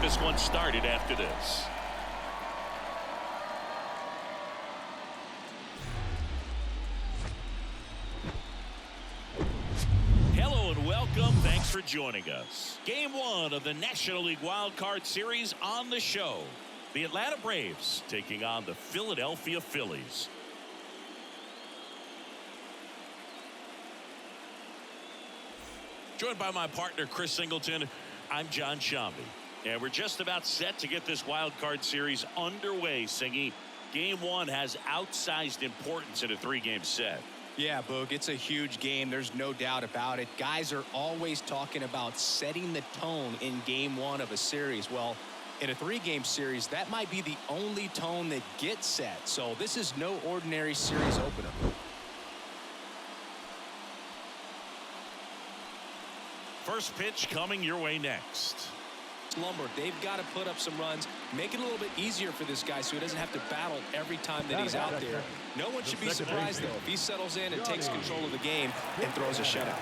this one started after this. Hello and welcome. Thanks for joining us. Game 1 of the National League Wild Card Series on the show. The Atlanta Braves taking on the Philadelphia Phillies. Joined by my partner, Chris Singleton, I'm John Shambi. And we're just about set to get this wild card series underway, Singy. Game 1 has outsized importance in a 3-game set. Yeah, Boog, it's a huge game. There's no doubt about it. Guys are always talking about setting the tone in Game 1 of a series. Well, in a 3-game series, that might be the only tone that gets set. So this is no ordinary series opener. First pitch coming your way next. Lumber, they've got to put up some runs, make it a little bit easier for this guy so he doesn't have to battle every time that he's out there. No one should be surprised, though, if he settles in and takes control of the game and throws a shutout.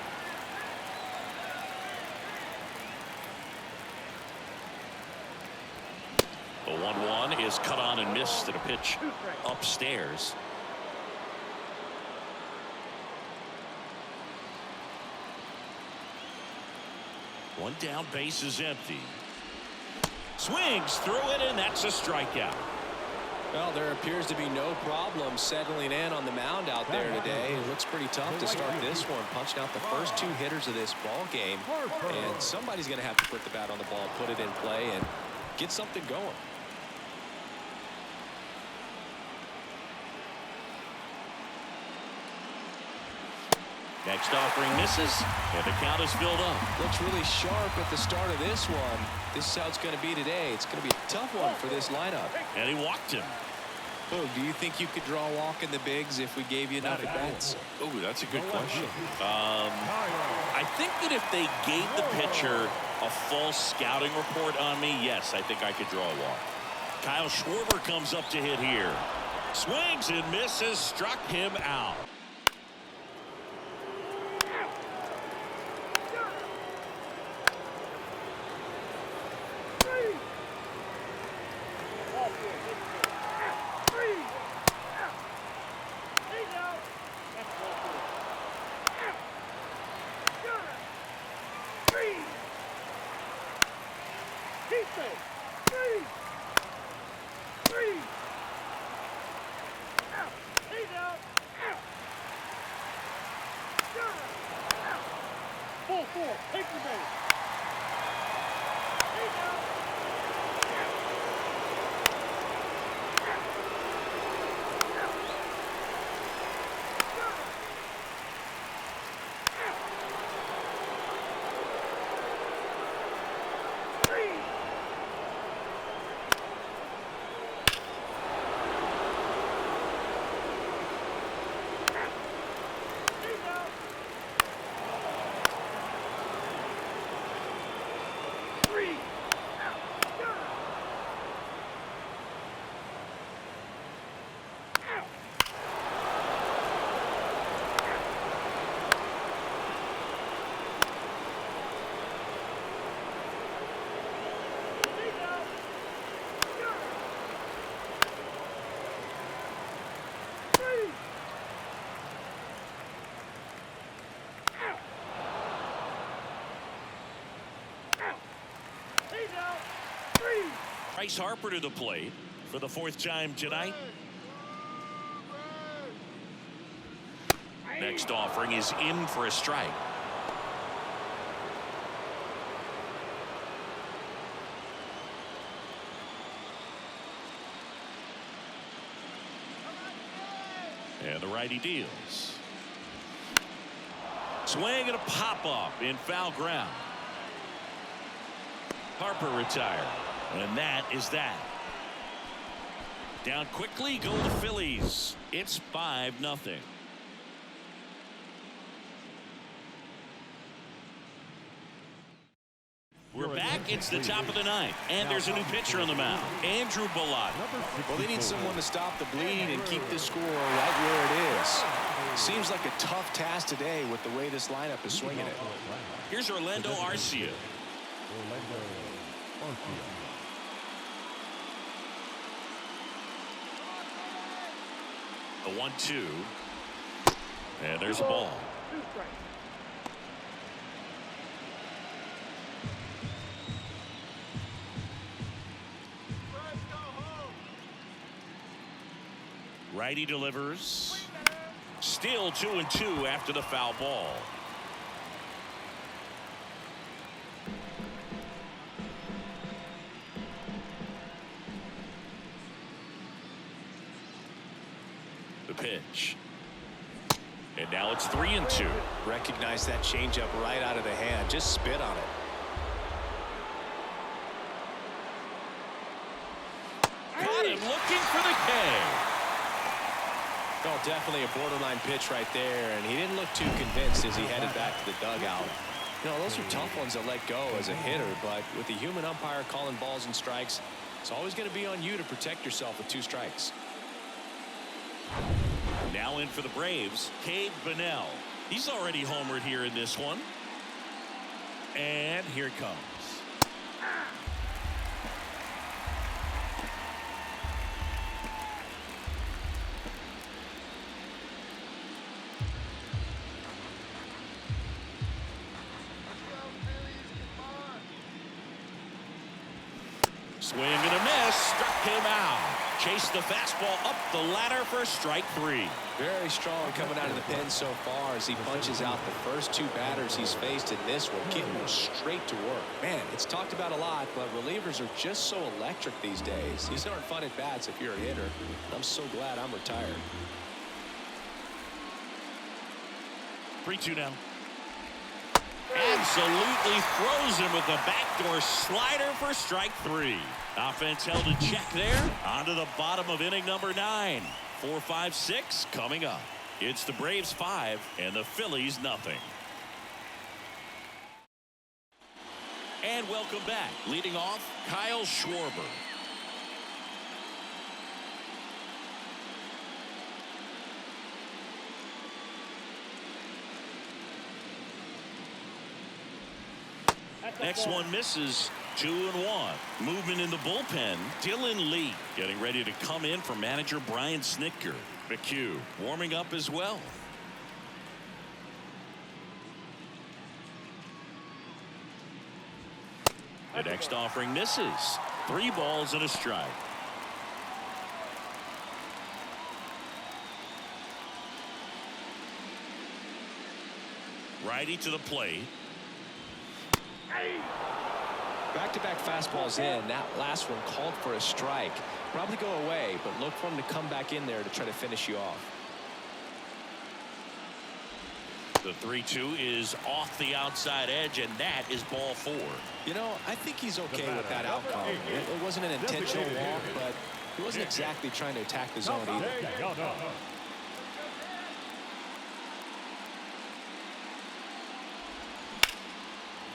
The 1-1 is cut on and missed at a pitch upstairs. One down, base is empty. Swings through it, and that's a strikeout. Well, there appears to be no problem settling in on the mound out there today. It looks pretty tough to start this one, punching out the first 2 hitters of this ball game. And somebody's going to have to put the bat on the ball, put it in play, and get something going. Next offering misses, and the count is filled up. Looks really sharp at the start of this one. This is how it's going to be today. It's going to be a tough one for this lineup. And he walked him. Oh, do you think you could draw a walk in the bigs if we gave you enough at-bats? Oh, that's a good question. I think that if they gave the pitcher a full scouting report on me, yes, I think I could draw a walk. Kyle Schwarber comes up to hit here. Swings and misses, struck him out. Bryce Harper to the plate for the 4th time tonight. Next offering is in for a strike. And the righty deals. Swing and a pop-up in foul ground. Harper retired. And that is that. Down quickly go the Phillies. It's 5-0. We're back. It's the top of the 9th. And there's a new pitcher on the mound. Andrew Bellatti. Well, they need someone to stop the bleed and keep the score right where it is. Seems like a tough task today with the way this lineup is swinging it. Here's Orlando Arcia. The 1-2. And there's a ball. Righty delivers. Still 2-2 after the foul ball. The pitch. And now it's 3-2. Recognize that changeup right out of the hand. Just spit on it. Caught him looking for the K. Oh, definitely a borderline pitch right there, and he didn't look too convinced as he headed back to the dugout. You know, those are tough ones to let go as a hitter, but with the human umpire calling balls and strikes, it's always going to be on you to protect yourself with 2 strikes. Now in for the Braves, Cade Bunnell. He's already homered here in this one. And here it comes. Swing and a miss, struck him out. Chased the fastball up the ladder for strike 3. Very strong coming out of the pen so far as he punches out the first 2 batters he's faced in this one, getting them straight to work. Man, it's talked about a lot, but relievers are just so electric these days. These aren't fun at bats if you're a hitter. I'm so glad I'm retired. 3-2 now. Absolutely throws him with the backdoor slider for strike 3. Offense held in check there. On to the bottom of inning number 9. 4, 5, 6 coming up. It's the Braves 5 and the Phillies nothing. And welcome back. Leading off, Kyle Schwarber. Next one misses. 2-1. Movement in the bullpen. Dylan Lee getting ready to come in for manager Brian Snitker. McHugh warming up as well. The next offering misses. 3 balls and a strike. Righty to the plate. Back-to-back fastballs in. That last one called for a strike. Probably go away, but look for him to come back in there to try to finish you off. The 3-2 is off the outside edge, and that is ball 4. You know, I think he's okay with that outcome. It wasn't an intentional walk, but he wasn't exactly trying to attack the zone either.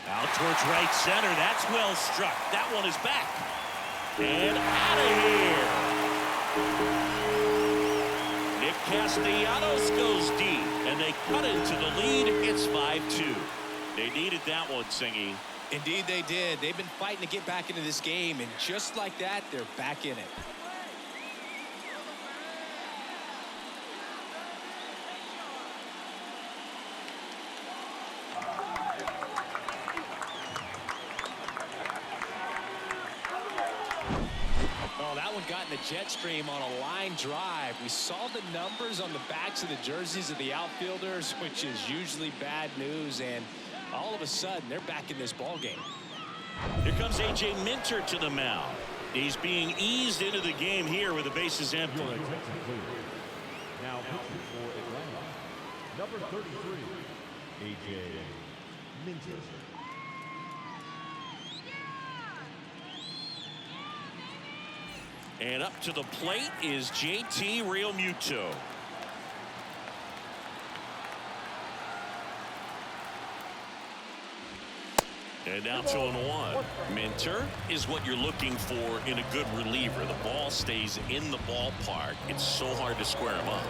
Out towards right center. That's well struck. That one is back. And out of here. Nick Castellanos goes deep. And they cut into the lead. It's 5-2. They needed that one, Singy. Indeed they did. They've been fighting to get back into this game. And just like that, they're back in it. Got in the jet stream on a line drive. We saw the numbers on the backs of the jerseys of the outfielders, which is usually bad news, and all of a sudden they're back in this ball game. Here comes A.J. Minter to the mound. He's being eased into the game here with the bases empty. Now pitching for Atlanta, number 33, A.J. Minter. And up to the plate is JT Realmuto. And now 2-1. Minter is what you're looking for in a good reliever. The ball stays in the ballpark. It's so hard to square him up.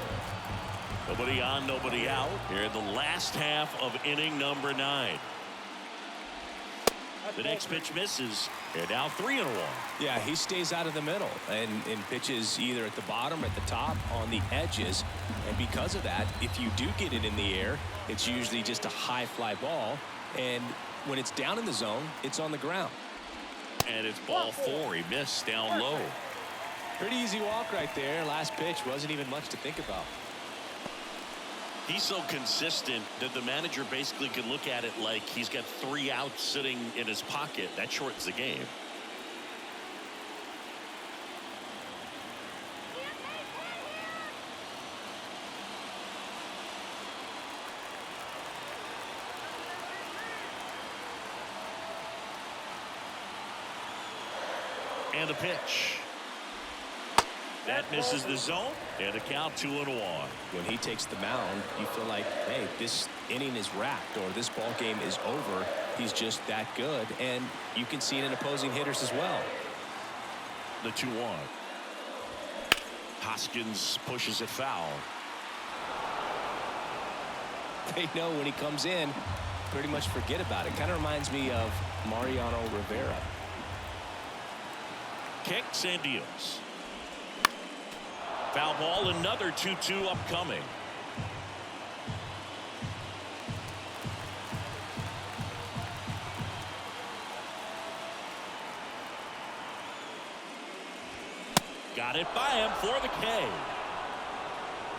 Nobody on, nobody out. Here in the last half of inning number 9. The next pitch misses. And now 3-1. Yeah, he stays out of the middle and pitches either at the bottom or at the top on the edges. And because of that, if you do get it in the air, it's usually just a high fly ball. And when it's down in the zone, it's on the ground. And it's ball 4. He missed down low. Pretty easy walk right there. Last pitch wasn't even much to think about. He's so consistent that the manager basically can look at it like he's got 3 outs sitting in his pocket. That shortens the game. And the pitch. That misses the zone, and a count 2-1. When he takes the mound, you feel like, hey, this inning is wrapped or this ball game is over. He's just that good, and you can see it in opposing hitters as well. The 2-1. Hoskins pushes it foul. They know when he comes in, pretty much forget about it. Kind of reminds me of Mariano Rivera. Kicks and deals. Foul ball, another 2-2 upcoming. Got it by him for the K.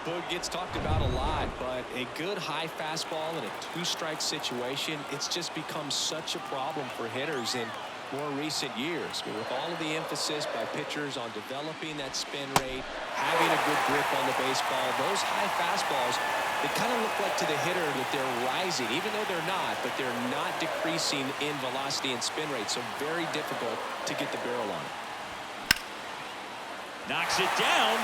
Boog gets talked about a lot, but a good high fastball in a 2-strike situation, it's just become such a problem for hitters in more recent years. With all of the emphasis by pitchers on developing that spin rate, having a good grip on the baseball, those high fastballs, they kind of look like to the hitter that they're rising, even though they're not, but they're not decreasing in velocity and spin rate, so very difficult to get the barrel on it. Knocks it down.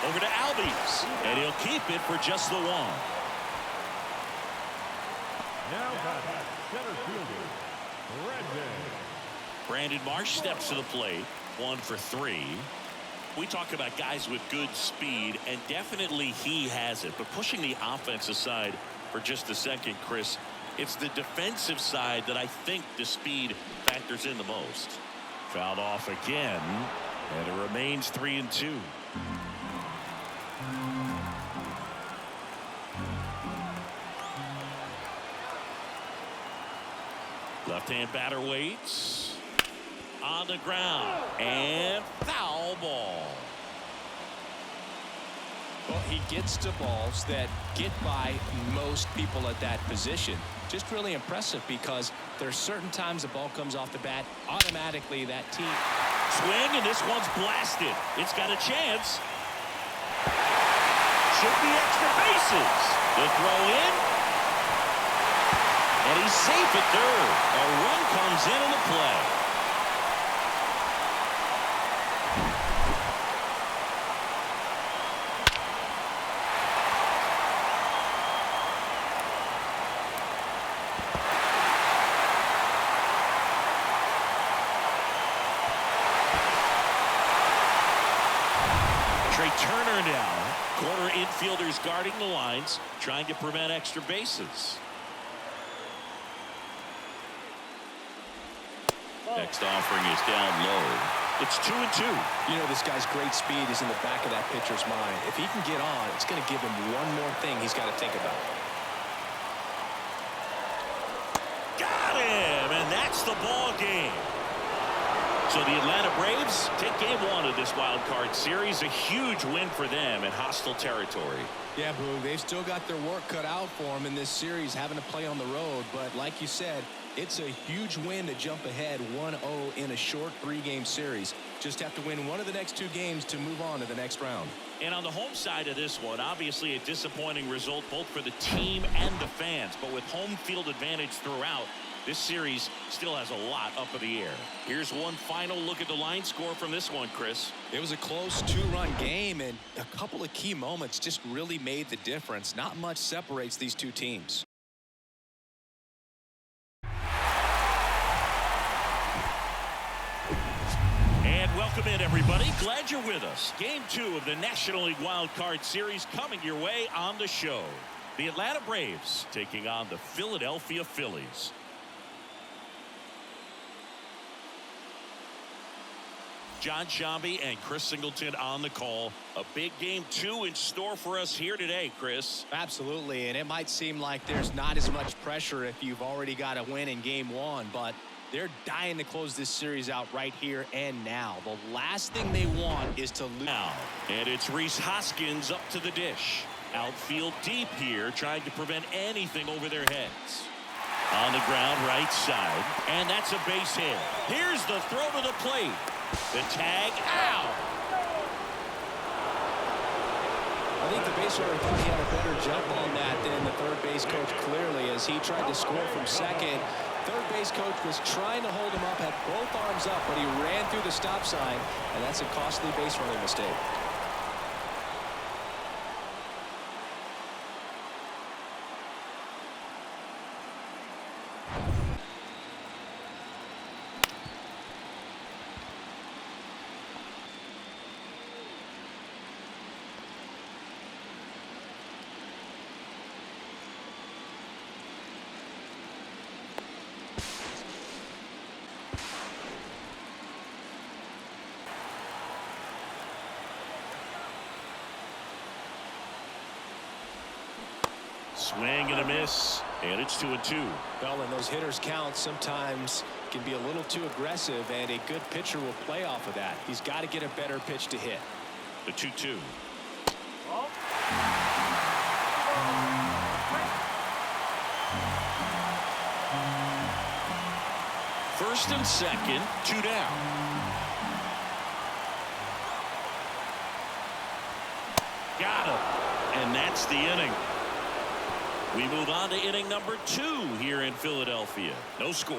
Over to Albies, and he'll keep it for just the 1. Now batting, center fielder, Brandon Marsh steps to the plate. 1 for 3. We talk about guys with good speed, and definitely he has it. But pushing the offense aside for just a second, Chris, it's the defensive side that I think the speed factors in the most. Fouled off again, and it remains 3-2. Left-hand batter waits. On the ground. And foul ball. Well, he gets to balls that get by most people at that position. Just really impressive because there's certain times the ball comes off the bat, automatically that team. Swing, and this one's blasted. It's got a chance. Should be extra bases. The throw in. And he's safe at third. A run comes into the play. Turner now. Corner infielders guarding the lines, trying to prevent extra bases. Next offering is down low. It's 2-2. You know, this guy's great speed is in the back of that pitcher's mind. If he can get on, it's going to give him one more thing he's got to think about. Got him, and that's the ball game. So the Atlanta Braves take game 1 of this wild card series. A huge win for them in hostile territory. Yeah, Boo, they've still got their work cut out for them in this series, having to play on the road. But like you said, it's a huge win to jump ahead 1-0 in a short 3-game series. Just have to win one of the next 2 games to move on to the next round. And on the home side of this one, obviously a disappointing result both for the team and the fans. But with home field advantage throughout, this series still has a lot up in the air. Here's one final look at the line score from this one, Chris. It was a close 2-run game, and a couple of key moments just really made the difference. Not much separates these 2 teams. And welcome in, everybody. Glad you're with us. Game 2 of the National League Wild Card Series coming your way on the show. The Atlanta Braves taking on the Philadelphia Phillies. John Shambi and Chris Singleton on the call. A big game 2 in store for us here today, Chris. Absolutely, and it might seem like there's not as much pressure if you've already got a win in game 1, but they're dying to close this series out right here and now. The last thing they want is to lose. Now, and it's Rhys Hoskins up to the dish. Outfield deep here, trying to prevent anything over their heads. On the ground, right side, and that's a base hit. Here's the throw to the plate. The tag out. I think the base runner thought he had a better jump on that than the third base coach clearly as he tried to score from second. Third base coach was trying to hold him up, had both arms up, but he ran through the stop sign, and that's a costly base running mistake. Swing and a miss, and it's 2-2. Well, when those hitters count, sometimes can be a little too aggressive, and a good pitcher will play off of that. He's got to get a better pitch to hit. The 2-2. First and second, 2 down. Got him, and that's the inning. We move on to inning number 2 here in Philadelphia. No score.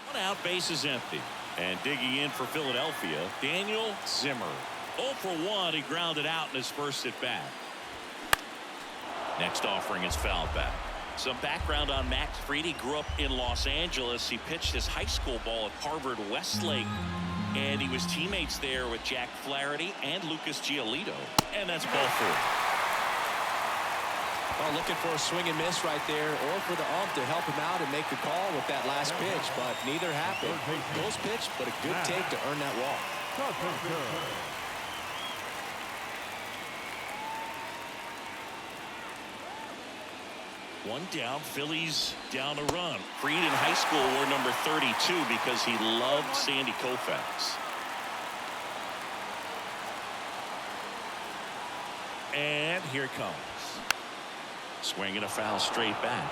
One out, base is empty. And digging in for Philadelphia, Daniel Zimmer. 0 for 1, he grounded out in his first at bat. Next offering is fouled back. Some background on Max Fried. He grew up in Los Angeles. He pitched his high school ball at Harvard Westlake. And he was teammates there with Jack Flaherty and Lucas Giolito. And that's ball 4. Well, looking for a swing and miss right there, or for the ump to help him out and make the call with that last pitch, but neither happened. Close pitch, but a good take to earn that walk. One down, Phillies down a run. Fried in high school wore number 32 because he loved Sandy Koufax. And here it comes. Swing and a foul straight back.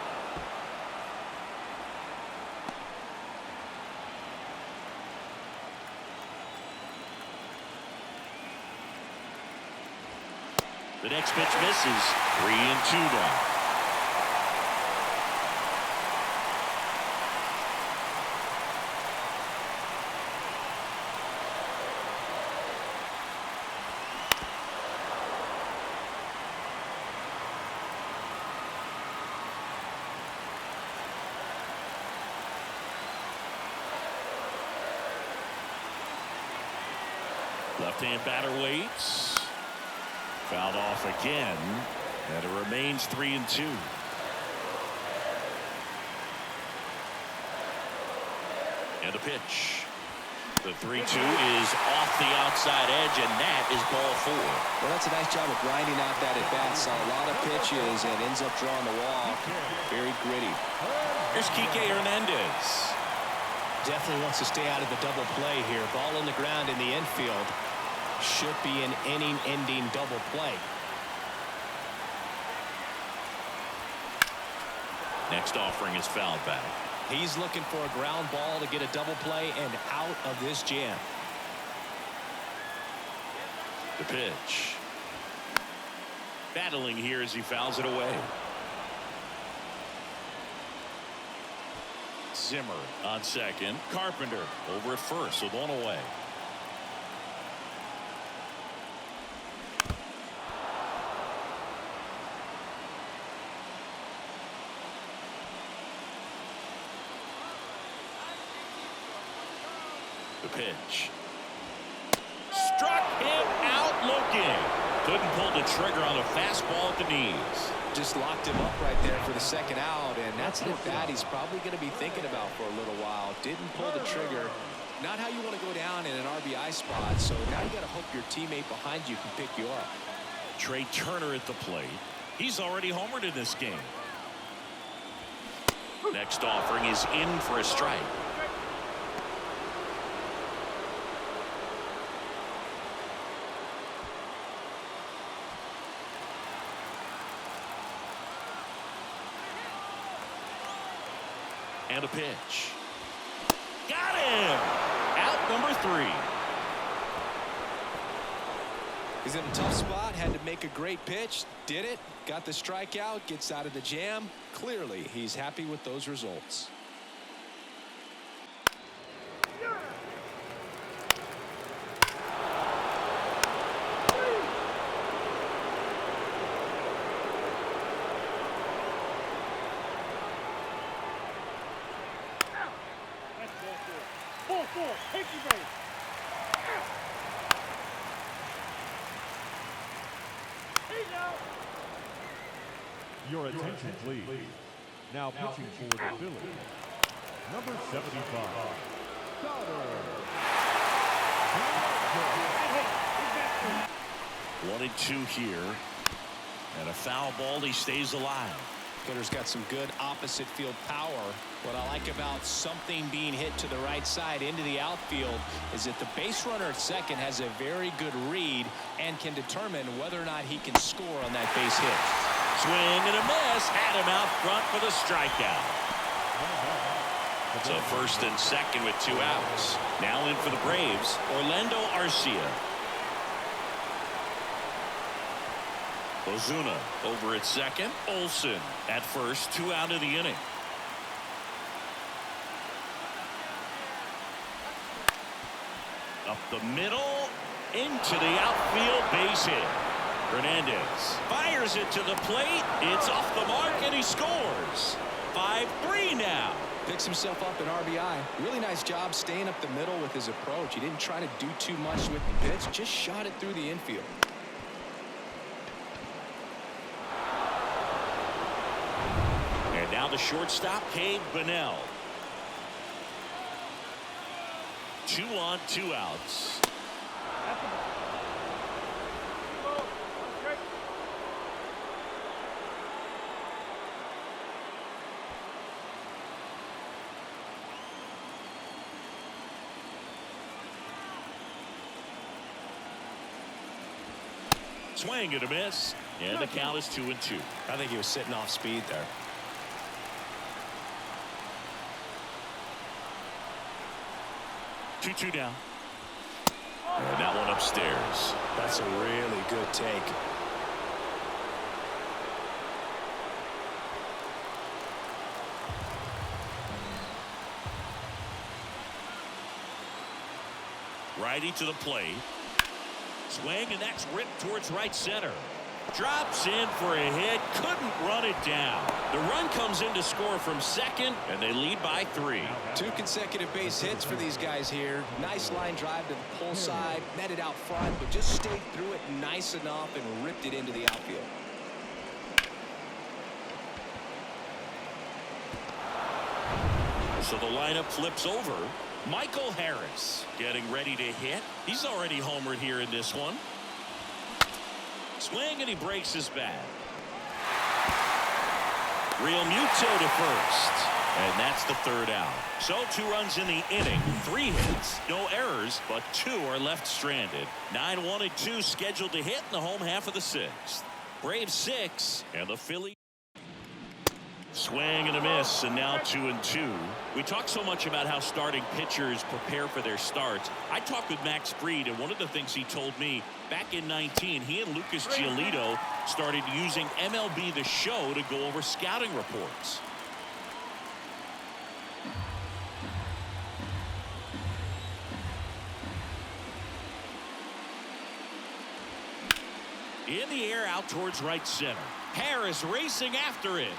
The next pitch misses. 3-2 now. Left-hand batter waits. Fouled off again. And it remains 3-2. And the pitch. The 3-2 is off the outside edge, and that is ball 4. Well, that's a nice job of grinding out that at-bat. Saw a lot of pitches and ends up drawing the walk. Very gritty. Here's Kike Hernandez. Definitely wants to stay out of the double play here. Ball on the ground in the infield. Should be an inning-ending double play. Next offering is fouled back. He's looking for a ground ball to get a double play and out of this jam. The pitch. Battling here as he fouls it away. Zimmer on second. Carpenter over at first with one away. The pitch. Struck him out looking. Couldn't pull the trigger on a fastball at the knees. Just locked him up right there for the second out, and that's an at-bat he's probably going to be thinking about for a little while. Didn't pull the trigger. Not how you want to go down in an RBI spot, so now you got to hope your teammate behind you can pick you up. Trey Turner at the plate. He's already homered in this game. Next offering is in for a strike. And a pitch. Got him! Out number 3. He's in a tough spot, had to make a great pitch, did it, got the strikeout, gets out of the jam. Clearly, he's happy with those results. Your attention, please. Now pitching for the Phillies, number 75, Sauter. 1-2 here. And a foul ball. He stays alive. Hitter's got some good opposite field power. What I like about something being hit to the right side into the outfield is that the base runner at second has a very good read and can determine whether or not he can score on that base hit. Swing and a miss. Had him out front for the strikeout. So first and second with 2 outs. Now in for the Braves, Orlando Arcia. Ozuna over at second. Olsen at first. 2 out of the inning. Up the middle. Into the outfield. Base hit. Hernandez fires it to the plate. It's off the mark and he scores. 5-3 now. Picks himself up an RBI. Really nice job staying up the middle with his approach. He didn't try to do too much with the pitch. Just shot it through the infield. And now the shortstop, Cade Bunnell. 2 on, 2 outs. Swing and a miss, and the count is 2-2. I think he was sitting off speed there. Two down. And that one upstairs. That's a really good take. Righty to the plate. Swing, and that's ripped towards right center. Drops in for a hit. Couldn't run it down. The run comes in to score from second, and they lead by 3. 2 consecutive base hits for these guys here. Nice line drive to the pull side. Met it out front, but just stayed through it nice enough and ripped it into the outfield. So the lineup flips over. Michael Harris getting ready to hit. He's already homered here in this one. Swing, and he breaks his bat. Real Muto to first. And that's the 3rd out. So 2 runs in the inning. 3 hits. No errors, but 2 are left stranded. 9-1-2 scheduled to hit in the home half of the 6th. Braves 6 and the Phillies. Swing and a miss, and now 2-2. We talk so much about how starting pitchers prepare for their starts. I talked with Max Fried, and one of the things he told me back in 19, he and Lucas Giolito started using MLB The Show to go over scouting reports. In the air out towards right center. Harris racing after it.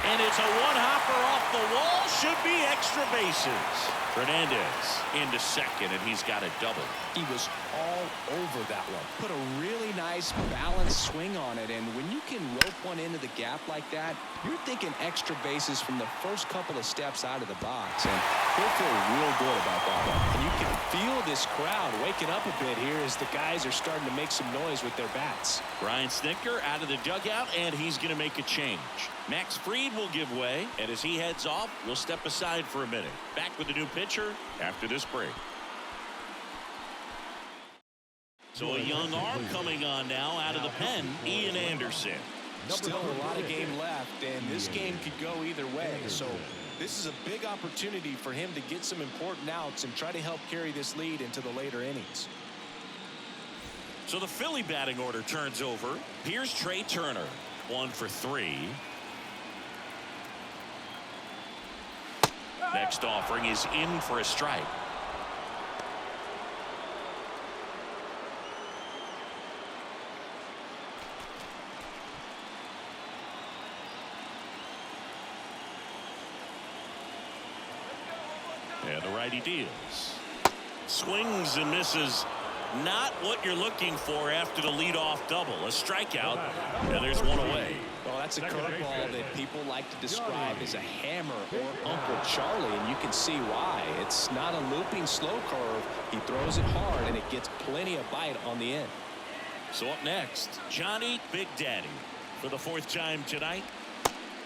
And it's a one-hopper off the wall. Should be extra bases. Hernandez into second, and he's got a double. He was all over that one. Put a really nice balanced swing on it, and when you can rope one into the gap like that, you're thinking extra bases from the first couple of steps out of the box, and he'll feel real good about that one. And you can feel this crowd waking up a bit here as the guys are starting to make some noise with their bats. Brian Snitker out of the dugout, and he's going to make a change. Max Fried will give way, and as he heads off, we'll step aside for a minute. Back with the new pitcher after this break. So a young arm coming on now out of the pen, Ian Anderson. Still a lot of game left, and this game could go either way. So this is a big opportunity for him to get some important outs and try to help carry this lead into the later innings. So the Philly batting order turns over. Here's Trey Turner, 1 for 3. Next offering is in for a strike. And the righty deals. Swings and misses. Not what you're looking for after the leadoff double. A strikeout, and there's one away. Well, that's a curveball that people like to describe as a hammer or Uncle Charlie, and you can see why. It's not a looping slow curve. He throws it hard, and it gets plenty of bite on the end. So up next, Johnny Big Daddy for the 4th time tonight.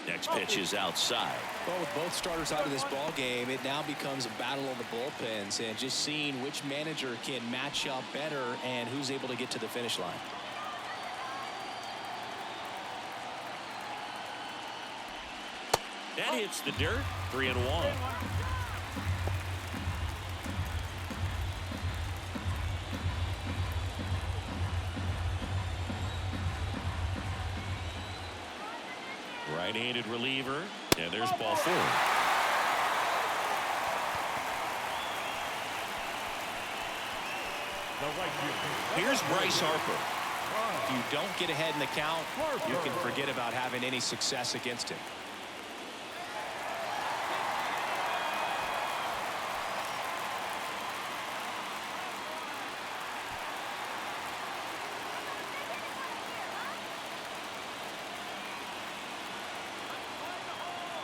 Next pitch is outside. Well, with both starters out of this ball game, it now becomes a battle of the bullpens and just seeing which manager can match up better and who's able to get to the finish line. That hits the dirt. 3-1. Right-handed reliever, and there's ball 4. Here's Bryce Harper. If you don't get ahead in the count, you can forget about having any success against him.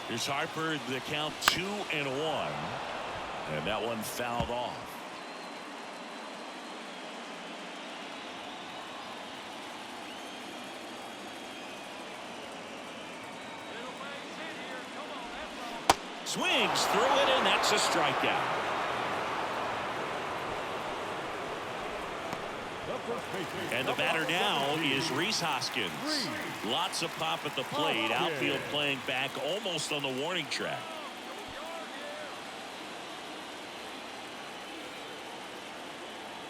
Here's Harper, the count 2-1, and that one fouled off. Swings through it, and that's a strikeout. And the batter now is Rhys Hoskins. Lots of pop at the plate. Outfield playing back almost on the warning track.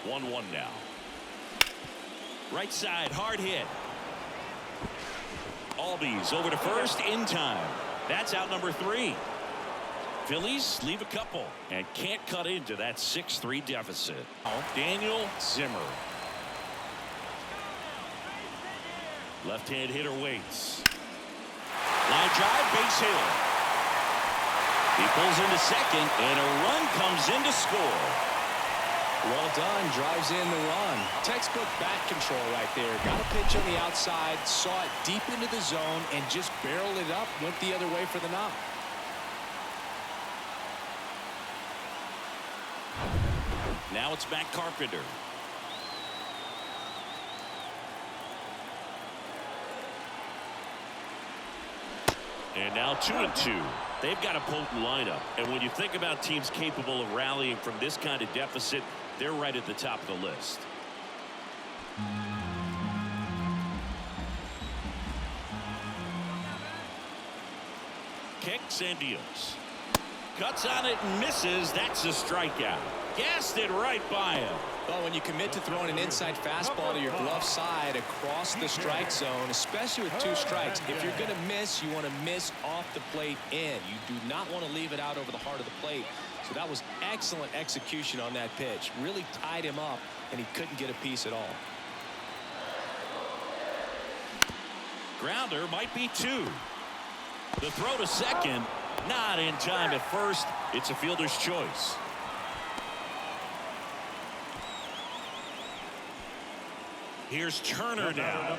One now. Right side, hard hit. Albies over to first in time. That's out number 3. Phillies leave a couple and can't cut into that 6-3 deficit. Daniel Zimmer. Left-hand hitter waits. Line drive, base hit. He pulls into second, and a run comes in to score. Well done, drives in the run. Textbook bat control right there. Got a pitch on the outside, saw it deep into the zone, and just barreled it up, went the other way for the knock. Now it's Matt Carpenter. And now 2-2. They've got a potent lineup. And when you think about teams capable of rallying from this kind of deficit, they're right at the top of the list. Kicks and deals. Cuts on it and misses. That's a strikeout. Gassed it right by him. Well, when you commit to throwing an inside fastball to your glove side across the strike zone, especially with 2 strikes, if you're going to miss, you want to miss off the plate in. You do not want to leave it out over the heart of the plate. So that was excellent execution on that pitch. Really tied him up, and he couldn't get a piece at all. Grounder might be 2. The throw to second, not in time at first. It's a fielder's choice. Here's Turner now.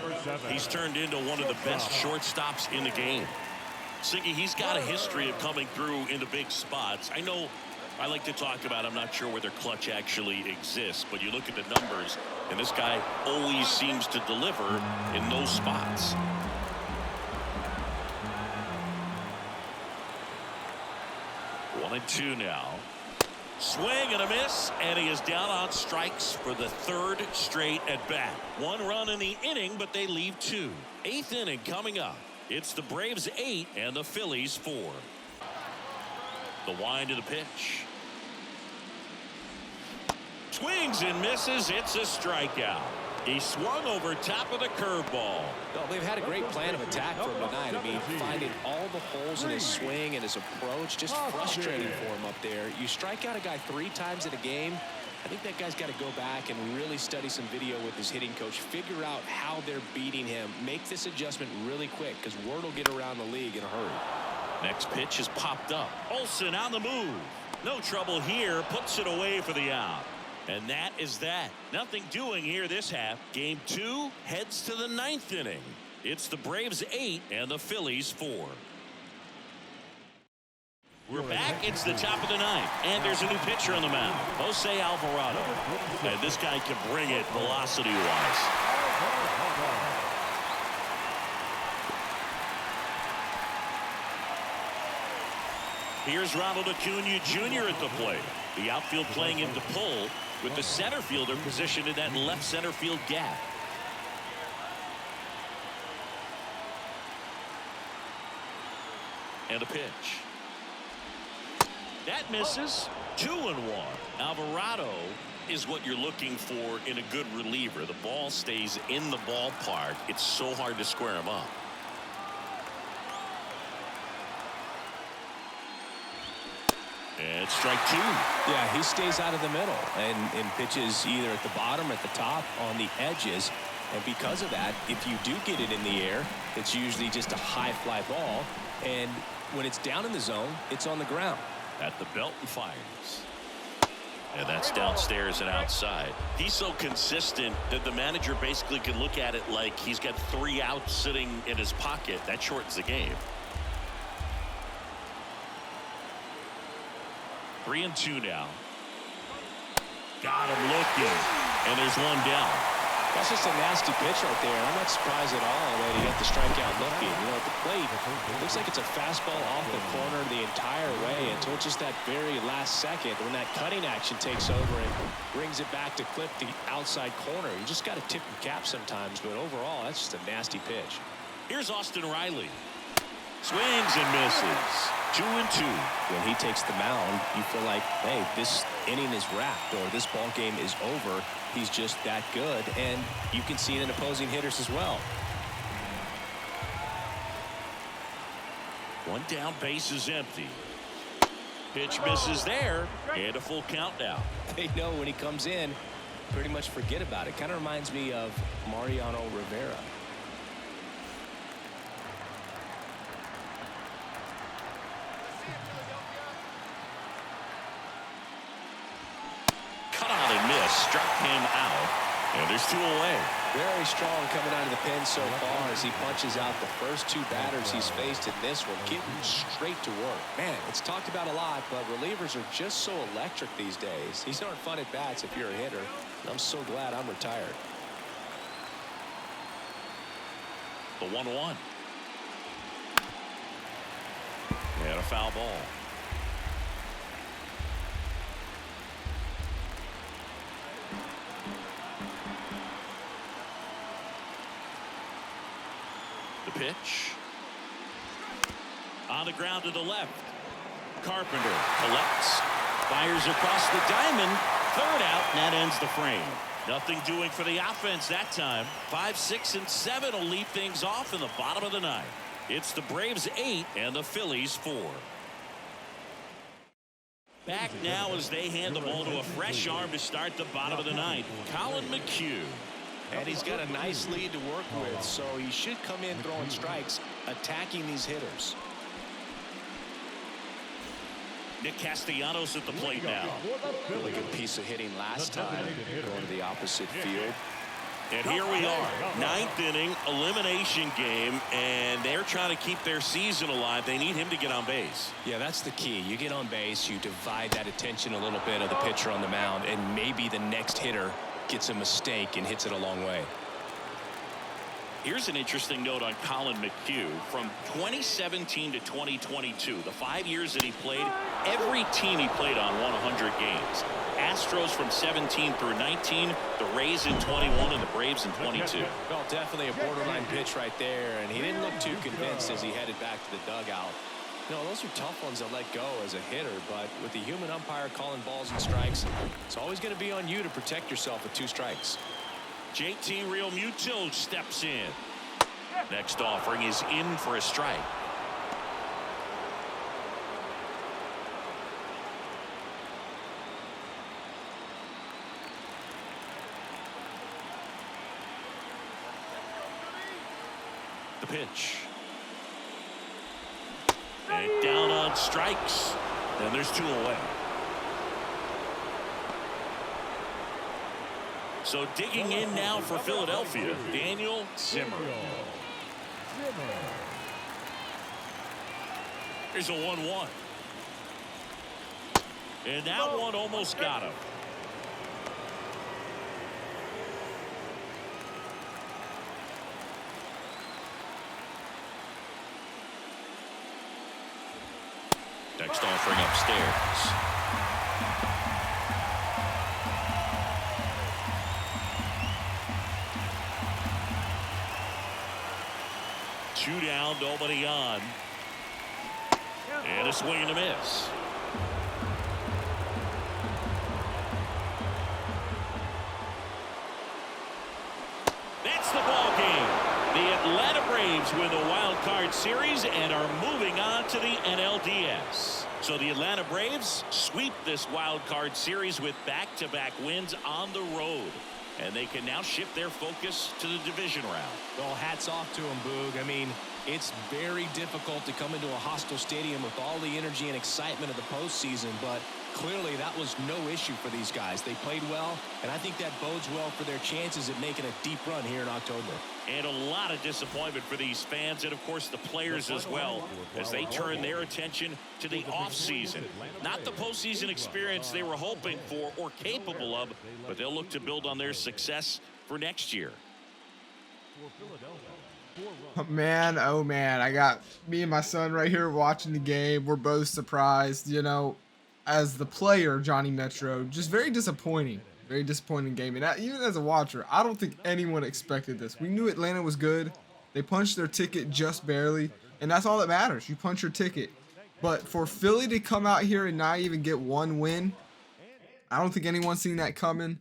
He's turned into one of the best shortstops in the game. Siggy, he's got a history of coming through into big spots. I know I like to talk about, I'm not sure whether clutch actually exists, but you look at the numbers, and this guy always seems to deliver in those spots. One and two now. Swing and a miss, and he is down on strikes for the third straight at bat. One run in the inning, but they leave two. Eighth inning coming up. It's the Braves 8 and the Phillies 4. The wind of the pitch. Swings and misses. It's a strikeout. He swung over top of the curveball. Well, they've had a great plan of attack for him tonight. I mean, finding all the holes in his swing and his approach, just frustrating for him up there. You strike out a guy 3 times in a game, I think that guy's got to go back and really study some video with his hitting coach, figure out how they're beating him, make this adjustment really quick, because word will get around the league in a hurry. Next pitch is popped up. Olsen on the move. No trouble here. Puts it away for the out. And that is that. Nothing doing here this half. Game 2 heads to the 9th inning. It's the Braves 8 and the Phillies 4. We're back. It's the top of the 9th. And there's a new pitcher on the mound. Jose Alvarado. And this guy can bring it velocity-wise. Here's Ronald Acuna Jr. at the plate. The outfield playing him to pull, with the center fielder positioned in that left center field gap. And a pitch. That misses. 2-1. Alvarado is what you're looking for in a good reliever. The ball stays in the ballpark. It's so hard to square him up. And strike 2. Yeah, he stays out of the middle and pitches either at the bottom or at the top on the edges. And because of that, if you do get it in the air, it's usually just a high fly ball. And when it's down in the zone, it's on the ground. At the belt and fires. And that's downstairs and outside. He's so consistent that the manager basically can look at it like he's got 3 outs sitting in his pocket. That shortens the game. 3-2 now. Got him looking. And there's one down. That's just a nasty pitch right there. I'm not surprised at all that he got the strikeout looking. You know, at the plate, it looks like it's a fastball off the corner the entire way until just that very last second when that cutting action takes over and brings it back to clip the outside corner. You just got to tip your cap sometimes, but overall, that's just a nasty pitch. Here's Austin Riley. Swings and misses. 2-2. When he takes the mound, you feel like, hey, this inning is wrapped or this ball game is over. He's just that good, and you can see it in opposing hitters as well. One down, base is empty. Pitch misses there, and a full count now. They know when he comes in, pretty much forget about it. Kind of reminds me of Mariano Rivera. Struck him out, and there's 2 away. Very strong coming out of the pen so far as he punches out the first 2 batters he's faced in this one, getting straight to work. Man, it's talked about a lot, but relievers are just so electric these days. These aren't fun at bats if you're a hitter. I'm so glad I'm retired. The 1-1. And a foul ball. The pitch. On the ground to the left. Carpenter collects. Fires across the diamond. 3rd out, and that ends the frame. Nothing doing for the offense that time. 5, 6, and 7 will lead things off in the bottom of the 9th. It's the Braves 8 and the Phillies 4. Back now as they hand the ball to a fresh arm to start the bottom of the 9th. Colin McHugh. And he's got a nice lead to work with, so he should come in throwing strikes, attacking these hitters. Nick Castellanos at the plate now. Really good piece of hitting last time, going to the opposite field. And here we are, 9th inning, elimination game, and they're trying to keep their season alive. They need him to get on base. Yeah, that's the key. You get on base, you divide that attention a little bit of the pitcher on the mound, and maybe the next hitter gets a mistake and hits it a long way. Here's an interesting note on Colin McHugh. From 2017 to 2022, the 5 years that he played, every team he played on won 100 games. Astros from 17 through 19, the Rays in 21, and the Braves in 22. Well, definitely a borderline pitch right there, and he didn't look too convinced as he headed back to the dugout. You know, those are tough ones to let go as a hitter, but with the human umpire calling balls and strikes, it's always going to be on you to protect yourself with 2 strikes. JT Realmuto steps in. Next offering is in for a strike. The pitch. And down on strikes. And there's 2 away. So digging in now for Philadelphia, Daniel Zimmer. Here's a 1-1. And that one almost got him. Next offering upstairs. Two down, nobody on. And a swing and a miss. That's the ball game. The Atlanta Braves win the wild card series and are moving on to the NLDS. So the Atlanta Braves sweep this wild card series with back-to-back wins on the road. And they can now shift their focus to the division round. Well, hats off to him, Boog. I mean, it's very difficult to come into a hostile stadium with all the energy and excitement of the postseason, but clearly that was no issue for these guys. They played well, and I think that bodes well for their chances at making a deep run here in October. And a lot of disappointment for these fans and, of course, the players as well as they turn their attention to the offseason. Not the postseason experience they were hoping for or capable of, but they'll look to build on their success for next year. Man, oh man, I got me and my son right here watching the game. We're both surprised, you know, as the player, Johnny Metro, just very disappointing game. And even as a watcher, I don't think anyone expected this. We knew Atlanta was good. They punched their ticket just barely, and that's all that matters. You punch your ticket. But for Philly to come out here and not even get 1 win, I don't think anyone's seen that coming.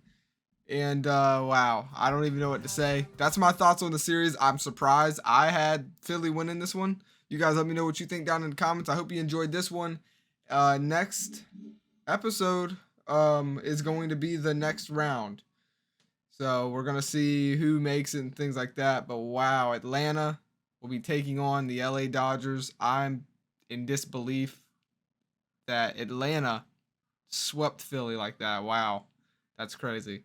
And wow, I don't even know what to say. That's my thoughts on the series. I'm surprised I had Philly winning this one. You guys let me know what you think down in the comments. I hope you enjoyed this one. Next episode is going to be the next round. So we're going to see who makes it and things like that. But wow, Atlanta will be taking on the LA Dodgers. I'm in disbelief that Atlanta swept Philly like that. Wow, that's crazy.